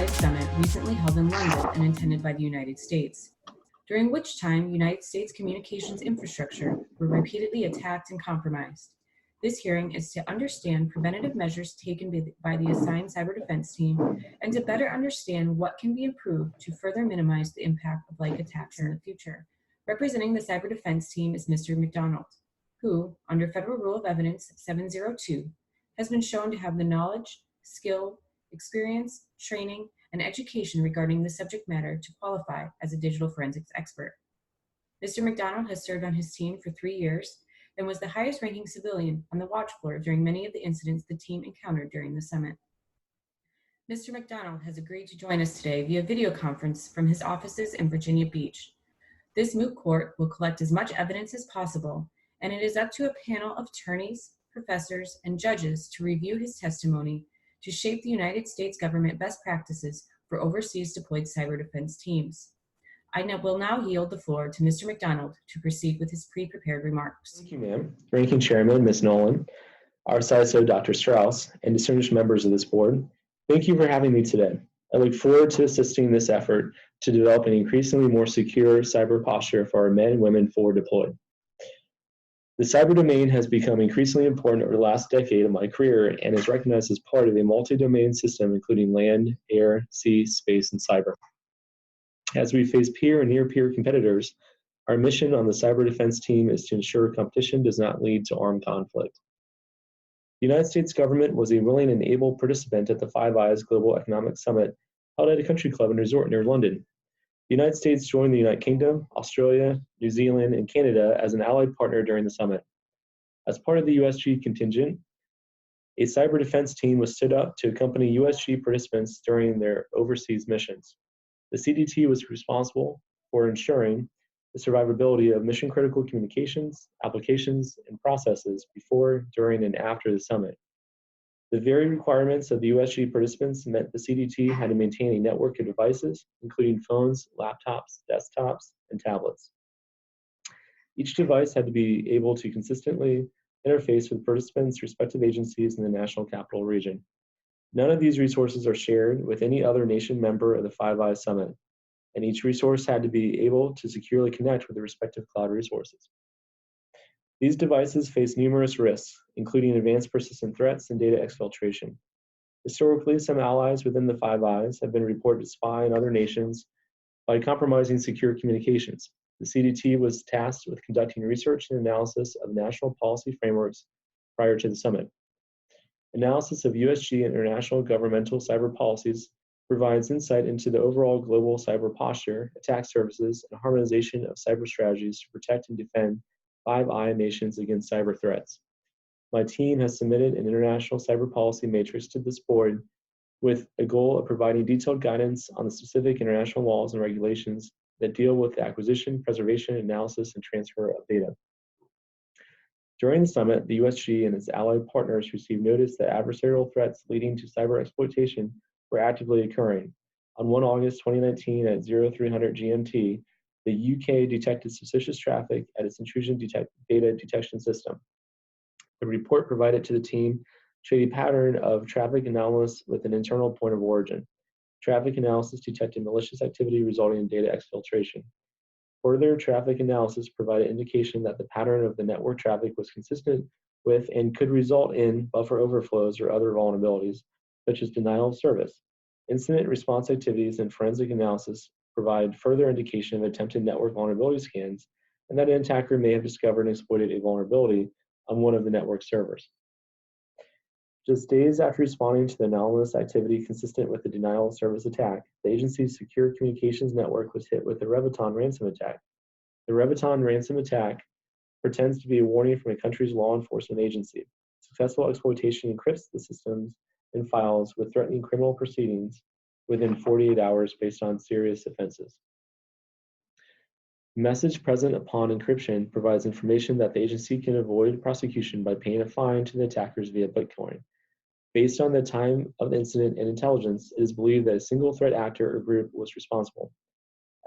Eyes Summit recently held in London and attended by the United States, during which time United States communications infrastructure were repeatedly attacked and compromised. This hearing is to understand preventative measures taken by the assigned cyber defense team and to better understand what can be improved to further minimize the impact of like attacks in the future. Representing the cyber defense team is Mr. McDonald, who, under Federal Rule of Evidence 702, has been shown to have the knowledge, skill, experience, training, and education regarding the subject matter to qualify as a digital forensics expert. Mr. McDonald has served on his team for 3 years and was the highest ranking civilian on the watch floor during many of the incidents the team encountered during the summit. Mr. McDonald has agreed to join us today via video conference from his offices in Virginia Beach. This moot court will collect as much evidence as possible, and it is up to a panel of attorneys, professors, and judges to review his testimony to shape the United States government best practices for overseas deployed cyber defense teams. I will now yield the floor to Mr. McDonald to proceed with his pre-prepared remarks. Thank you, ma'am. Ranking Chairman, Ms. Nolan, our CISO, Dr. Strauss, and distinguished members of this board, thank you for having me today. I look forward to assisting this effort to develop an increasingly more secure cyber posture for our men and women forward deployed. The cyber domain has become increasingly important over the last decade of my career and is recognized as part of a multi-domain system including land, air, sea, space, and cyber. As we face peer and near-peer competitors, our mission on the cyber defense team is to ensure competition does not lead to armed conflict. The United States government was a willing and able participant at the Five Eyes Global Economic Summit held at a country club and resort near London. The United States joined the United Kingdom, Australia, New Zealand, and Canada as an allied partner during the summit. As part of the USG contingent, a cyber defense team was stood up to accompany USG participants during their overseas missions. The CDT was responsible for ensuring the survivability of mission-critical communications, applications, and processes before, during, and after the summit. The very requirements of the USG participants meant the CDT had to maintain a network of devices, including phones, laptops, desktops, and tablets. Each device had to be able to consistently interface with participants' respective agencies in the National Capital Region. None of these resources are shared with any other nation member of the Five Eyes Summit, and each resource had to be able to securely connect with the respective cloud resources. These devices face numerous risks, including advanced persistent threats and data exfiltration. Historically, some allies within the Five Eyes have been reported to spy on other nations by compromising secure communications. The CDT was tasked with conducting research and analysis of national policy frameworks prior to the summit. Analysis of USG and international governmental cyber policies provides insight into the overall global cyber posture, attack services, and harmonization of cyber strategies to protect and defend Five Eyes nations against cyber threats. My team has submitted an international cyber policy matrix to this board with a goal of providing detailed guidance on the specific international laws and regulations that deal with the acquisition, preservation, analysis, and transfer of data. During the summit, the USG and its allied partners received notice that adversarial threats leading to cyber exploitation were actively occurring. On 1 August 2019 at 0300 GMT, the UK detected suspicious traffic at its intrusion data detection system. The report provided to the team showed a pattern of traffic anomalous with an internal point of origin. Traffic analysis detected malicious activity resulting in data exfiltration. Further traffic analysis provided indication that the pattern of the network traffic was consistent with and could result in buffer overflows or other vulnerabilities, such as denial of service. Incident response activities and forensic analysis provide further indication of attempted network vulnerability scans and that an attacker may have discovered and exploited a vulnerability on one of the network servers. Just days after responding to the anomalous activity consistent with the denial of service attack, the agency's secure communications network was hit with a Reviton ransom attack. The Reviton ransom attack pretends to be a warning from a country's law enforcement agency. Successful exploitation encrypts the systems and files with threatening criminal proceedings within 48 hours based on serious offenses. The message present upon encryption provides information that the agency can avoid prosecution by paying a fine to the attackers via Bitcoin. Based on the time of the incident and intelligence, it is believed that a single threat actor or group was responsible.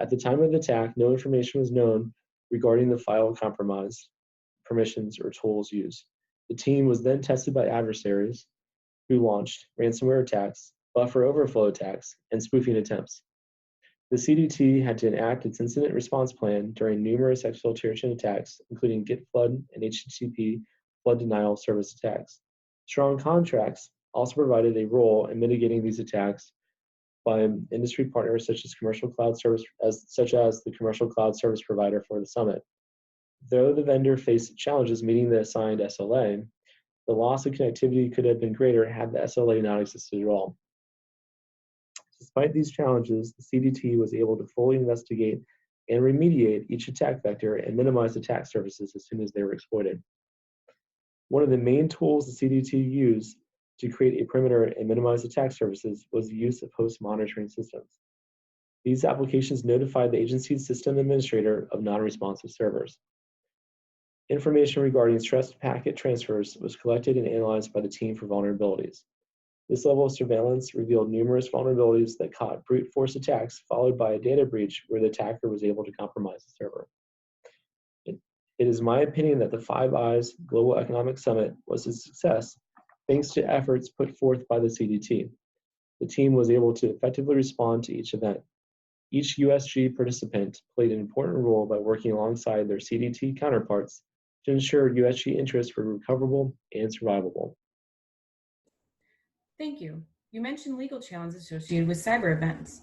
At the time of the attack, no information was known regarding the file compromised, permissions, or tools used. The team was then tested by adversaries who launched ransomware attacks buffer overflow attacks, and spoofing attempts. The CDT had to enact its incident response plan during numerous exfiltration attacks, including Git flood and HTTP flood denial service attacks. Strong contracts also provided a role in mitigating these attacks by industry partners such as the commercial cloud service provider for the summit. Though the vendor faced challenges meeting the assigned SLA, the loss of connectivity could have been greater had the SLA not existed at all. Despite these challenges, the CDT was able to fully investigate and remediate each attack vector and minimize attack surfaces as soon as they were exploited. One of the main tools the CDT used to create a perimeter and minimize attack surfaces was the use of host monitoring systems. These applications notified the agency's system administrator of non-responsive servers. Information regarding stressed packet transfers was collected and analyzed by the team for vulnerabilities. This level of surveillance revealed numerous vulnerabilities that caught brute force attacks, followed by a data breach where the attacker was able to compromise the server. It is my opinion that the Five Eyes Global Economic Summit was a success thanks to efforts put forth by the CDT. The team was able to effectively respond to each event. Each USG participant played an important role by working alongside their CDT counterparts to ensure USG interests were recoverable and survivable. Thank you. You mentioned legal challenges associated with cyber events.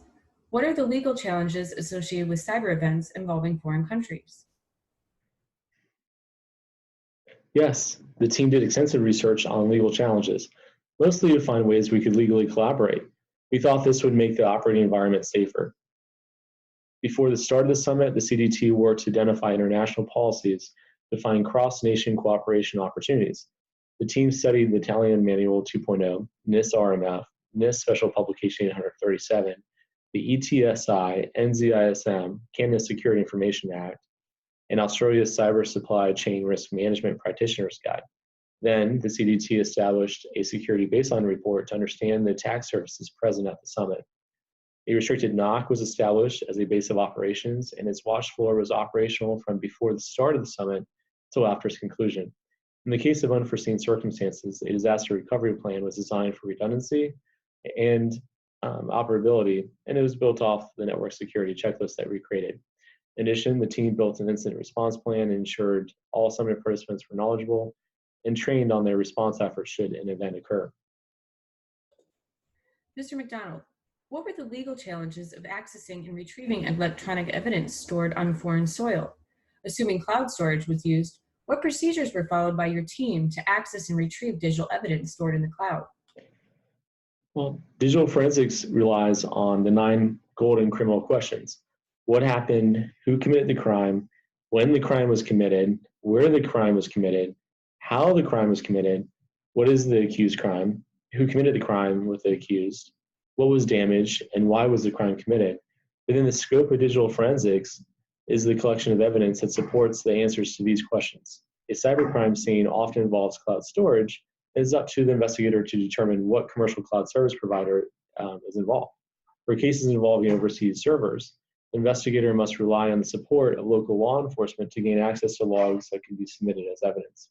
What are the legal challenges associated with cyber events involving foreign countries? Yes, the team did extensive research on legal challenges, mostly to find ways we could legally collaborate. We thought this would make the operating environment safer. Before the start of the summit, the CDT worked to identify international policies to find cross-nation cooperation opportunities. The team studied the Italian Manual 2.0, NIST RMF, NIST Special Publication 837, the ETSI, NZISM, Canada Security Information Act, and Australia's Cyber Supply Chain Risk Management Practitioner's Guide. Then, the CDT established a security baseline report to understand the attack surfaces present at the summit. A restricted NOC was established as a base of operations, and its watch floor was operational from before the start of the summit till after its conclusion. In the case of unforeseen circumstances, a disaster recovery plan was designed for redundancy and operability, and it was built off the network security checklist that we created. In addition, the team built an incident response plan and ensured all summit participants were knowledgeable and trained on their response efforts should an event occur. Mr. McDonald, what were the legal challenges of accessing and retrieving electronic evidence stored on foreign soil? Assuming cloud storage was used, what procedures were followed by your team to access and retrieve digital evidence stored in the cloud? Well, digital forensics relies on the 9 golden criminal questions. What happened, who committed the crime, when the crime was committed, where the crime was committed, how the crime was committed, what is the accused crime, who committed the crime with the accused, what was damaged, and why was the crime committed. Within the scope of digital forensics is the collection of evidence that supports the answers to these questions. A cybercrime scene often involves cloud storage. It is up to the investigator to determine what commercial cloud service provider is involved. For cases involving overseas servers, the investigator must rely on the support of local law enforcement to gain access to logs that can be submitted as evidence.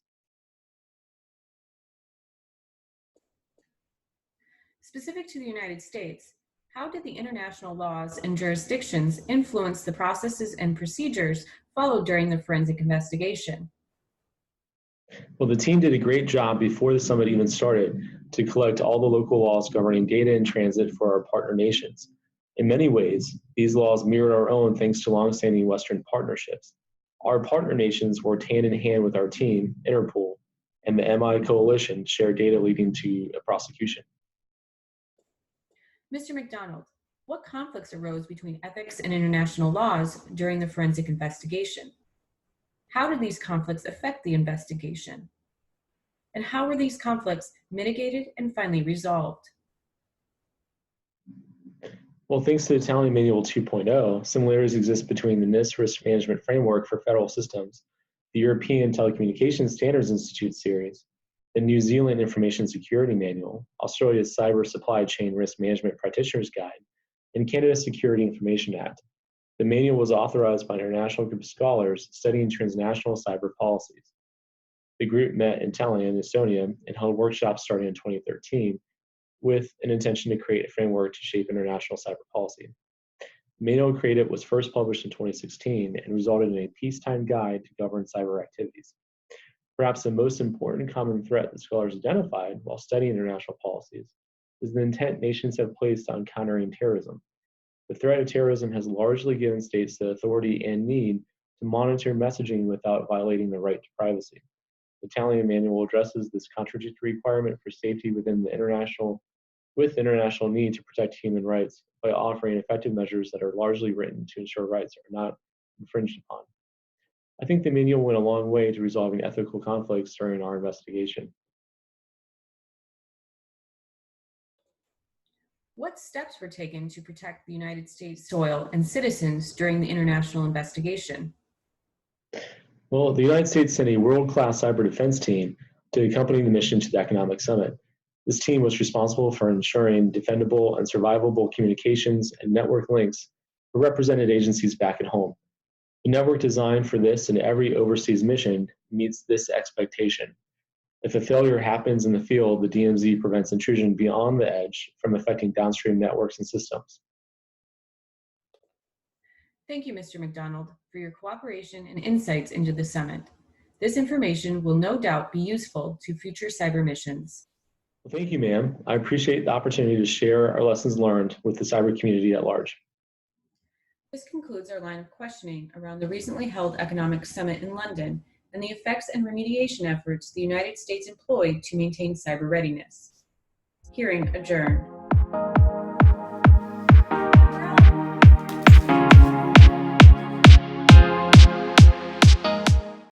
Specific to the United States, how did the international laws and jurisdictions influence the processes and procedures followed during the forensic investigation? Well, the team did a great job before the summit even started to collect all the local laws governing data in transit for our partner nations. In many ways, these laws mirrored our own thanks to longstanding Western partnerships. Our partner nations worked hand in hand with our team, Interpol, and the MI coalition to share data leading to a prosecution. Mr. McDonald, what conflicts arose between ethics and international laws during the forensic investigation? How did these conflicts affect the investigation? And how were these conflicts mitigated and finally resolved? Well, thanks to the Italian Manual 2.0, similarities exist between the NIST Risk Management Framework for Federal Systems, the European Telecommunications Standards Institute series, the New Zealand Information Security Manual, Australia's Cyber Supply Chain Risk Management Practitioner's Guide, and Canada's Security Information Act. The manual was authorized by an international group of scholars studying transnational cyber policies. The group met in Tallinn, Estonia, and held workshops starting in 2013 with an intention to create a framework to shape international cyber policy. The manual created was first published in 2016 and resulted in a peacetime guide to govern cyber activities. Perhaps the most important common threat that scholars identified while studying international policies is the intent nations have placed on countering terrorism. The threat of terrorism has largely given states the authority and need to monitor messaging without violating the right to privacy. The Italian manual addresses this contradictory requirement for safety with international need to protect human rights by offering effective measures that are largely written to ensure rights are not infringed upon. I think the manual went a long way to resolving ethical conflicts during our investigation. What steps were taken to protect the United States soil and citizens during the international investigation? Well, the United States sent a world-class cyber defense team to accompany the mission to the economic summit. This team was responsible for ensuring defendable and survivable communications and network links for represented agencies back at home. The network designed for this and every overseas mission meets this expectation. If a failure happens in the field, the DMZ prevents intrusion beyond the edge from affecting downstream networks and systems. Thank you, Mr. McDonald, for your cooperation and insights into the summit. This information will no doubt be useful to future cyber missions. Well, thank you, ma'am. I appreciate the opportunity to share our lessons learned with the cyber community at large. This concludes our line of questioning around the recently held Economic Summit in London and the effects and remediation efforts the United States employed to maintain cyber readiness. Hearing adjourned.